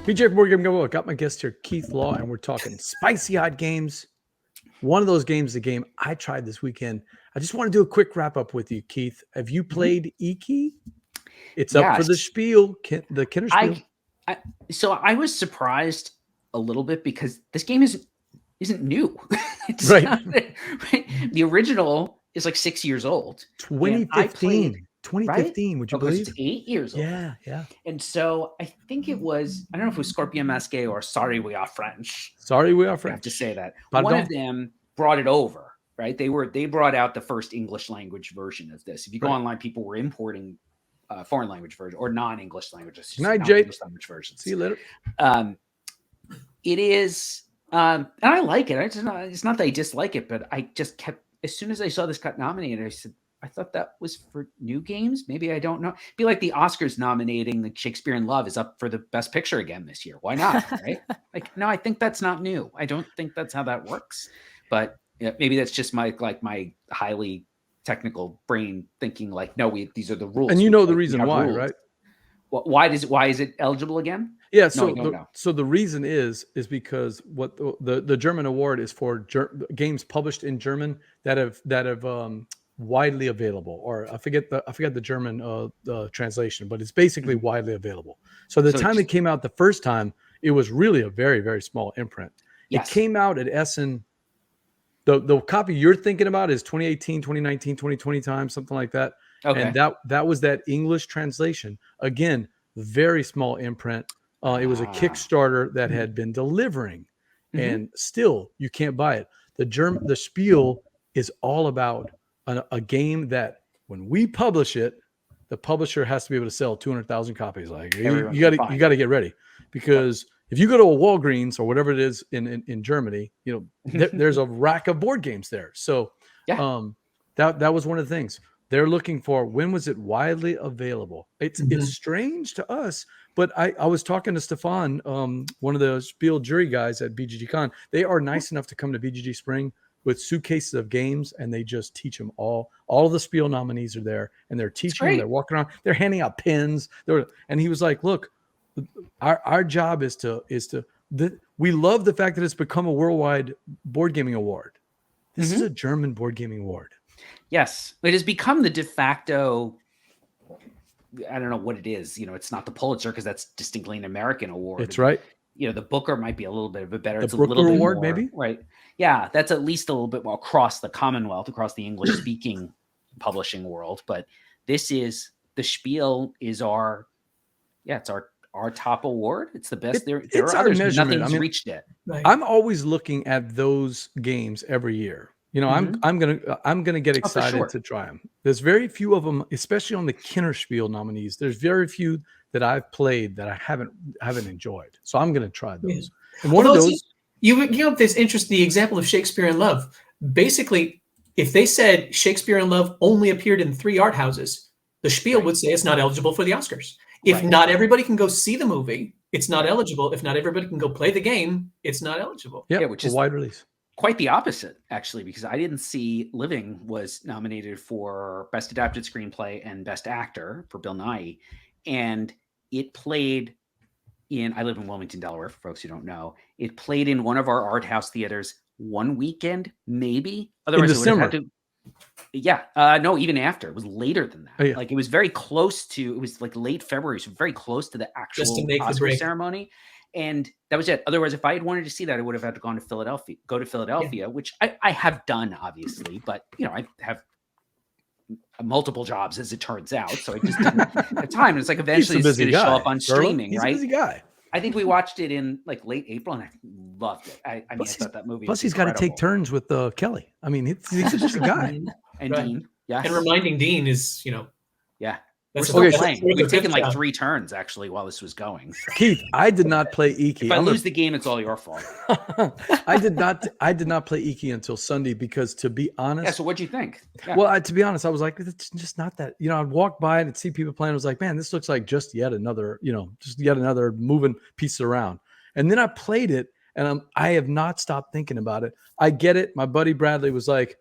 PJ from Game Gumbo. I got my guest here, Keith Law, and we're talking spicy hot games. One of those games, the game I tried this weekend. I just want to do a quick wrap up with you, Keith. Have you played Iki? It's up for the Spiel, the Kennerspiel. So I was surprised a little bit because this game isn't new. It's right. Right. The original is like 6 years old. 2015. 2015, would you believe? It's 8 years old. Yeah. And so I think it was, I don't know if it was Scorpion Masque or Sorry We Are French. Sorry We Are French. I have to say that. Pardon? One of them brought it over, right? They brought out the first English language version of this. If you go online, people were importing foreign language version or non-English languages. Good night, Jake. Language versions. See you later. It is, and I like it. It's not that I dislike it, but I just kept, as soon as I saw this got nominated, I said, I thought that was for new games. Maybe I don't know. It'd be like the Oscars nominating the Shakespeare in Love is up for the best picture again this year. Why not? Right? Like, no, I think that's not new. I don't think that's how that works. But maybe that's just my highly technical brain thinking like, no, these are the rules. And you know the reason why, right? Why is it eligible again? Yeah. So the reason is because what the German award is for games published in German that have widely available, or I forget the German translation, but it's basically widely available. So the time it came out the first time, it was really a very, very small imprint. Yes. It came out at Essen. The copy you're thinking about is 2018, 2019, 2020 time, something like that. Okay. And that was that English translation. Again, very small imprint. It was a Kickstarter that had been delivering, and still you can't buy it. The Spiel is all about a game that when we publish it, the publisher has to be able to sell 200,000 copies. Like you got to get ready, because if you go to a Walgreens or whatever it is in Germany, there's a rack of board games there. So that was one of the things they're looking for. When was it widely available? It's strange to us, but I was talking to Stefan, one of the Spiel jury guys at BGG Con. They are nice enough to come to BGG Spring with suitcases of games, and they just teach them all. All of the Spiel nominees are there, and they're teaching them. They're walking around. They're handing out pins. And he was like, "Look, our job is to we love the fact that it's become a worldwide board gaming award. This is a German board gaming award. Yes, it has become the de facto. I don't know what it is. It's not the Pulitzer because that's distinctly an American award. That's right. The Booker might be a little bit of a better. The it's Brooker a little bit Award, more, maybe. Right. Yeah, that's at least a little bit more across the Commonwealth, across the English-speaking publishing world. But this is the Spiel is it's our top award. It's the best. There are others. Nothing's reached it. Right. I'm always looking at those games every year. I'm gonna get excited to try them. There's very few of them, especially on the Kennerspiel nominees. There's very few that I've played that I haven't enjoyed. So I'm gonna try those. Yeah. And one of those, this interest. The example of Shakespeare in Love. Basically, if they said Shakespeare in Love only appeared in 3 art houses, the Spiel would say it's not eligible for the Oscars. If not everybody can go see the movie, it's not eligible. If not everybody can go play the game, it's not eligible. Yeah, which is a wide release. Quite the opposite, actually, because I didn't see Living was nominated for Best Adapted Screenplay and Best Actor for Bill Nighy. And it played I live in Wilmington, Delaware, for folks who don't know. It played in one of our art house theaters one weekend, maybe. Otherwise, in December. No, even after. It was later than that. Oh, yeah. Like it was very close to, it was like late February, so very close to the actual Oscar ceremony. And that was it. Otherwise, if I had wanted to see that, I would have had to go to Philadelphia, which I have done, obviously. But, I have multiple jobs, as it turns out. So I just didn't have time. And it's like eventually it's going to show up on streaming, He's right? He's a busy guy. I think we watched it in like late April, and I loved it. I thought that movie was he's got to take turns with Kelly. I mean, he's a busy guy. And Dean. Yeah. And reminding Dean is, Yeah. We're still playing. We've taken like 3 turns actually while this was going. Keith, I did not play Iki. If I lose the game, it's all your fault. I did not play Iki until Sunday because, to be honest. Yeah. So what'd you think? Yeah. Well, to be honest, I was like, it's just not that. I'd walk by and see people playing. I was like, man, this looks like just yet another moving piece around. And then I played it, and I have not stopped thinking about it. I get it. My buddy Bradley was like,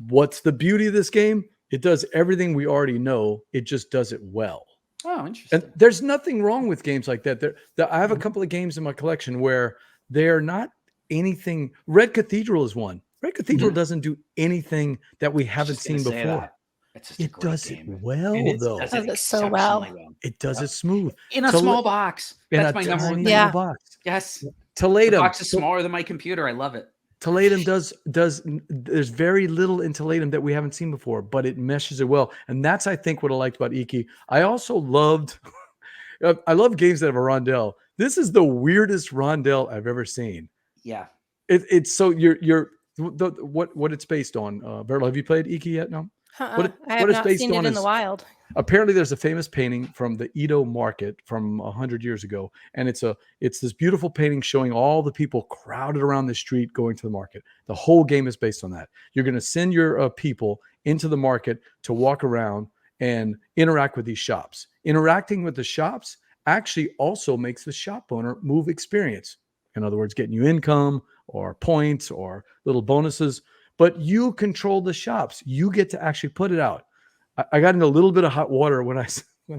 "What's the beauty of this game? It does everything we already know. It just does it well." Oh, interesting. And there's nothing wrong with games like that. I have a couple of games in my collection where they're not anything. Red Cathedral is one. Red Cathedral doesn't do anything that we haven't seen before. It's just a It great does game. it well, It is. though. Does Does it it so well. exceptionally well. It does it smooth. In a To small li- box. In That's a my number one tiny thing. Yeah. little box. Yes. The Toledo. box is smaller than my computer. I love it. Toledo does there's very little in Toledo that we haven't seen before, but it meshes it well. And that's, I think, what I liked about Iki. I also loved I love games that have a rondelle. This is the weirdest rondelle I've ever seen. Yeah. It's so what it's based on. Verla, have you played Iki yet? No. I have what it's not based seen on it in the is- wild. Apparently there's a famous painting from the Edo market from 100 years ago, and it's this beautiful painting showing all the people crowded around the street going to the market. The whole game is based on that. You're going to send your people into the market to walk around and interact with these shops. Interacting with the shops actually also makes the shop owner move experience. In other words, getting you income or points or little bonuses, but you control the shops. You get to actually put it out. I got into a little bit of hot water when I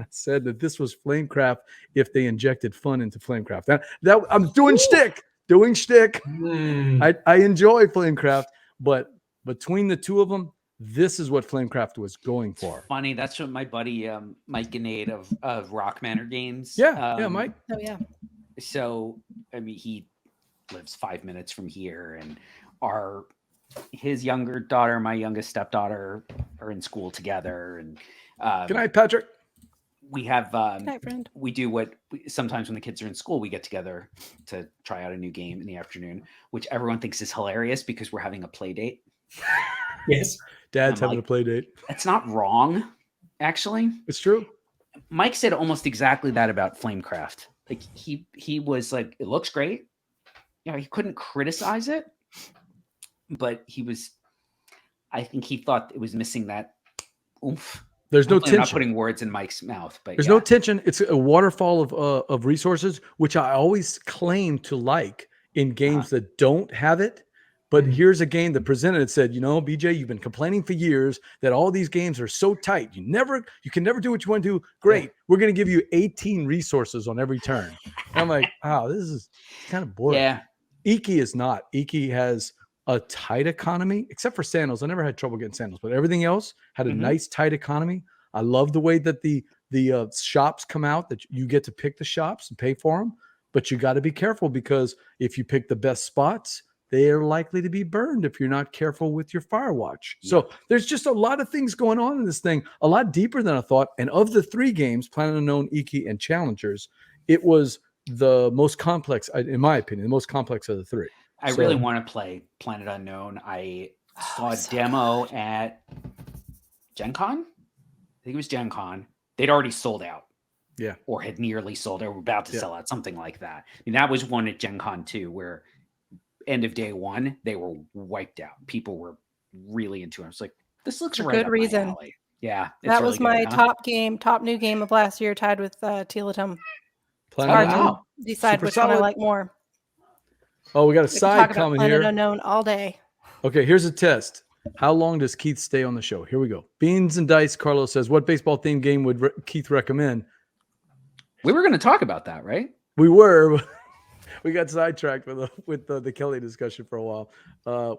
said that this was Flamecraft if they injected fun into Flamecraft. That I'm doing shtick. I enjoy Flamecraft, but between the two of them, this is what Flamecraft was going for. Funny. That's what my buddy Mike Ganade of Rock Manor Games. Yeah, Mike. Oh yeah. So I mean, he lives 5 minutes from here, and his younger daughter, my youngest stepdaughter, are in school together. And Good night, Patrick. we have Good night, friend. we do sometimes when the kids are in school, we get together to try out a new game in the afternoon, which everyone thinks is hilarious because we're having a play date. Yes. Dad's I'm having like- a play date. It's not wrong, actually. It's true. Mike said almost exactly that about Flamecraft. Like he was like, it looks great. You know, he couldn't criticize it, but I think he thought it was missing that oomph. There's no Hopefully I'm not tension. putting words in Mike's mouth, but There's yeah. no tension. It's a waterfall of resources, which I always claim to like in games that don't have it. But here's a game that presented it, said, BJ, you've been complaining for years that all these games are so tight. You can never do what you want to do. Great. Yeah. We're going to give you 18 resources on every turn. And I'm like, wow, this is kind of boring. Yeah. Iki is not. Iki has a tight economy, except for sandals. I never had trouble getting sandals, but everything else had a nice tight economy. I love the way that the shops come out, that you get to pick the shops and pay for them, but you got to be careful because if you pick the best spots, they are likely to be burned if you're not careful with your fire watch. Yeah. So there's just a lot of things going on in this thing, a lot deeper than I thought. And of the three games, Planet Unknown, Iki, and Challengers, it was the most complex, in my opinion, the most complex of the three. I really want to play Planet Unknown. I saw a demo at Gen Con. I think it was Gen Con. They'd already sold out. Yeah. Or had nearly sold out, or were about to Yeah. sell out, something like that. I mean, that was one at Gen Con too, where end of day one, they were wiped out. People were really into it. I was like, this looks For right good up reason. my alley. Yeah. it's That really was my good, huh? top new game of last year, tied with Tealetum. Planet Hard Unknown. wow. to decide Super which one I solid. like more. Oh, we got a We can side talk about comment Planet here. Unknown all day. Okay, here's a test. How long does Keith stay on the show? Here we go. Beans and Dice, Carlos says, what baseball themed game would Keith recommend? We were going to talk about that, right? We were, but we got sidetracked with the Kelly discussion for a while.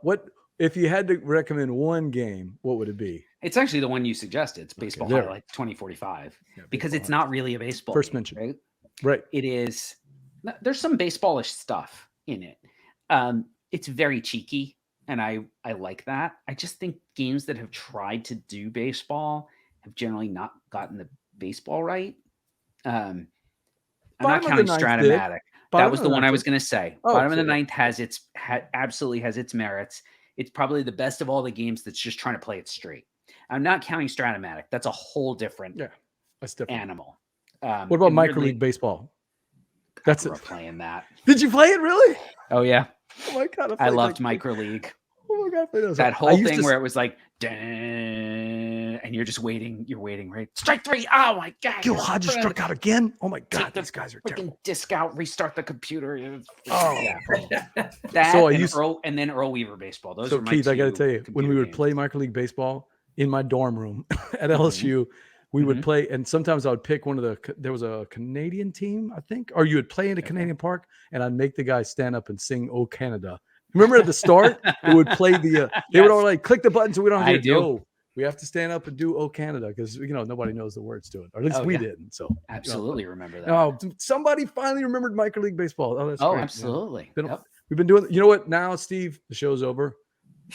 What if you had to recommend one game? What would it be? It's actually the one you suggested. It's Baseball there. Highlight 2045 Yeah, because baseball it's not really a baseball First game, mention. right? Right. It is. There's some baseballish stuff in it. It's very cheeky, and I like that. I just think games that have tried to do baseball have generally not gotten the baseball right. I'm not Bottom of the counting ninth Stratomatic. did. That Bottom was of the the one I ninth was did. going to say. Oh, Bottom of the sorry. ninth absolutely has its merits. It's probably the best of all the games that's just trying to play it straight. I'm not counting Stratomatic. That's a whole different Yeah, that's different. animal. What about and Micro weirdly, League Baseball? I That's grew it. up playing that. Did you play it really? Oh yeah, Oh my god! I played loved that game. Micro League. Oh my god! I played those. That I whole used thing to- where it was like, "Dun," and you're just waiting. You're waiting, right? Strike three. Oh my god! Gil you're Hodges friend. struck out again. Oh my Take god! the These guys are Freaking terrible. disc out. Restart the computer. Oh. Yeah. That So I and used- Earl Weaver baseball. Those So were my Keith, I got to two tell you, when we computer would games. play Micro League Baseball in my dorm room at LSU, we would Mhm. play, and sometimes I would pick one of there was a Canadian team, I think, or you would play in a Canadian park, and I'd make the guys stand up and sing "Oh Canada." Remember at the start, it would play they would Yes, all like click the button so we don't have I to do. go. We have to stand up and do "Oh Canada" because nobody knows the words to it, or at least Oh, we yeah. didn't. So Absolutely remember that. oh, somebody finally remembered minor league baseball. Oh, that's Oh, great. man. absolutely. Yep. We've been doing. You know what? Now, Steve, the show's over.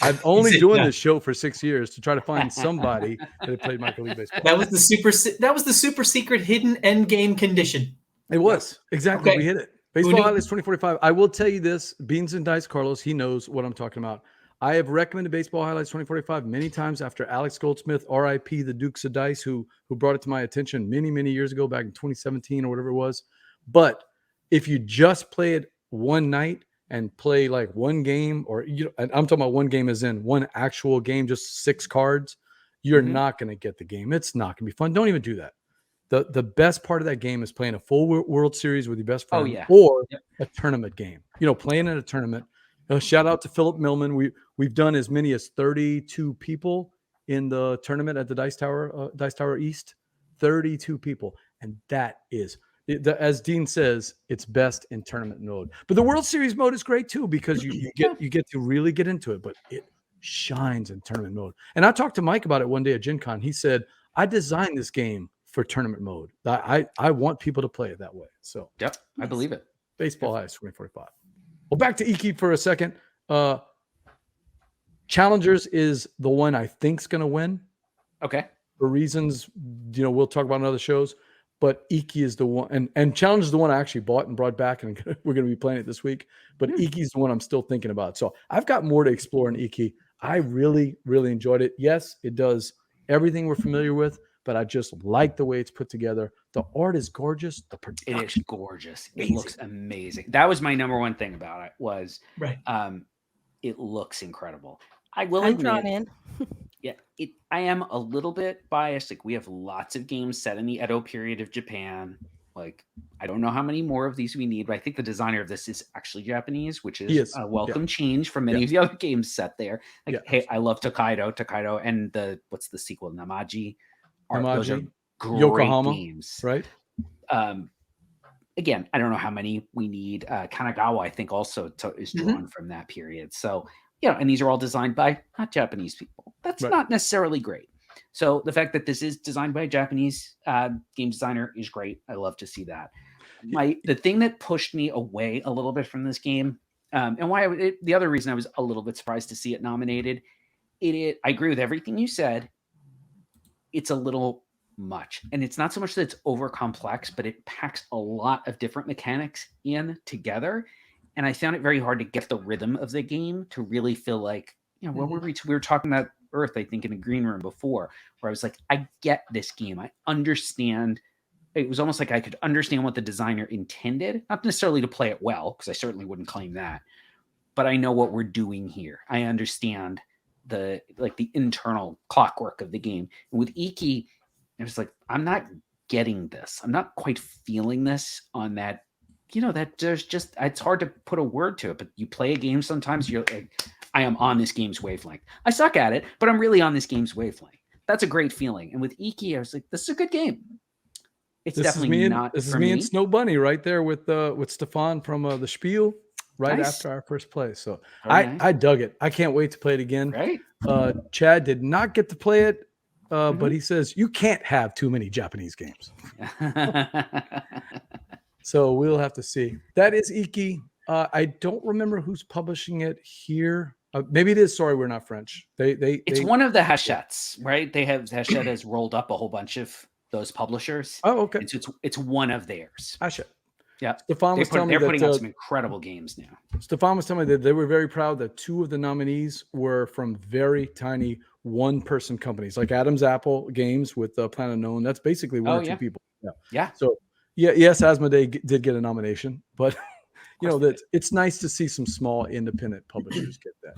I'm only Is it doing done? this show for 6 years to try to find somebody that had played minor league baseball. That was the super secret hidden end game condition. It was exactly. Okay. We hit it. Who Baseball knew? Highlights 2045. I will tell you this: Beans and Dice, Carlos, he knows what I'm talking about. I have recommended Baseball Highlights 2045 many times after Alex Goldsmith, R.I.P. the Dukes of Dice, who brought it to my attention many years ago, back in 2017 or whatever it was. But if you just play it one night and play like one game, or and I'm talking about one game as in one actual game, just 6 cards, you're Mhm. not going to get the game. It's not going to be fun. Don't even do that. The best part of that game is playing a full World Series with your best friend, Oh, yeah. or Yep. a tournament game. Playing in a tournament. Shout out to Philip Millman. We've done as many as 32 people in the tournament at the Dice Tower East. 32 people, and that is, as Dean says, it's best in tournament mode. But the World Series mode is great too because you get to really get into it. But it shines in tournament mode. And I talked to Mike about it one day at Gen Con. He said, I designed this game for tournament mode. I want people to play it that way. So Yep. I believe it. Baseball Highlights 2045. Well, back to Iki for a second. Challengers is the one I think's going to win Okay. for reasons we'll talk about in other shows. But Iki is the one, and Challenge is the one I actually bought and brought back, and we're going to be playing it this week. But Iki is the one I'm still thinking about. So I've got more to explore in Iki. I really enjoyed it. Yes, it does everything we're familiar with, but I just like the way it's put together. The art is gorgeous. The production, It is gorgeous. Amazing. It looks amazing. That was my number one thing about it was Right. it looks incredible. I will I'm admit, drawn in. yeah, I am a little bit biased. Like, we have lots of games set in the Edo period of Japan. Like, I don't know how many more of these we need, but I think the designer of this is actually Japanese, which He is is. a welcome change from many of the other games set there. Like, hey, I love Tokaido, and what's the sequel, Namaji? Those are Namaji, great Yokohama, games, right? Again, I don't know how many we need. Kanagawa, I think, also is drawn from that period. So, and these are all designed by not Japanese people. That's not necessarily great. So the fact that this is designed by a Japanese game designer is great. I love to see that. The thing that pushed me away a little bit from this game, and why the other reason I was a little bit surprised to see it nominated, I agree with everything you said. It's a little much, and it's not so much that it's over complex, but it packs a lot of different mechanics in together, and I found it very hard to get the rhythm of the game to really feel like, what were we were talking about Earth, I think, in the green room before, where I was like, I get this game, I understand. It was almost like I could understand what the designer intended, not necessarily to play it well, because I certainly wouldn't claim that, but I know what we're doing here. I understand the internal clockwork of the game. And with Iki, it was like, I'm not getting this. I'm not quite feeling this on that. That there's just, it's hard to put a word to it, but you play a game sometimes, you're like, I am on this game's wavelength. I suck at it, but I'm really on this game's wavelength. That's a great feeling. And with Iki, I was like, this is a good game. It's definitely not. This is me and Snow Bunny right there with Stefan from the Spiel right after our first play. So I dug it. I can't wait to play it again. Right. Chad did not get to play it, but he says you can't have too many Japanese games. So we'll have to see. That is Iki. I don't remember who's publishing it here. Maybe it is Sorry We're Not French. It's one of the Hachettes, right? They have Hachette has rolled up a whole bunch of those publishers. Oh, okay. And so it's one of theirs. Hachette. Yeah. Stefan was telling me they're putting out some incredible games now. Stefan was telling me that they were very proud that 2 of the nominees were from very tiny one-person companies, like Adam's Apple Games with Planet Unknown. That's basically one or 2 people. Yeah. So yes, Asmodee did get a nomination, but that it's nice to see some small independent publishers get that.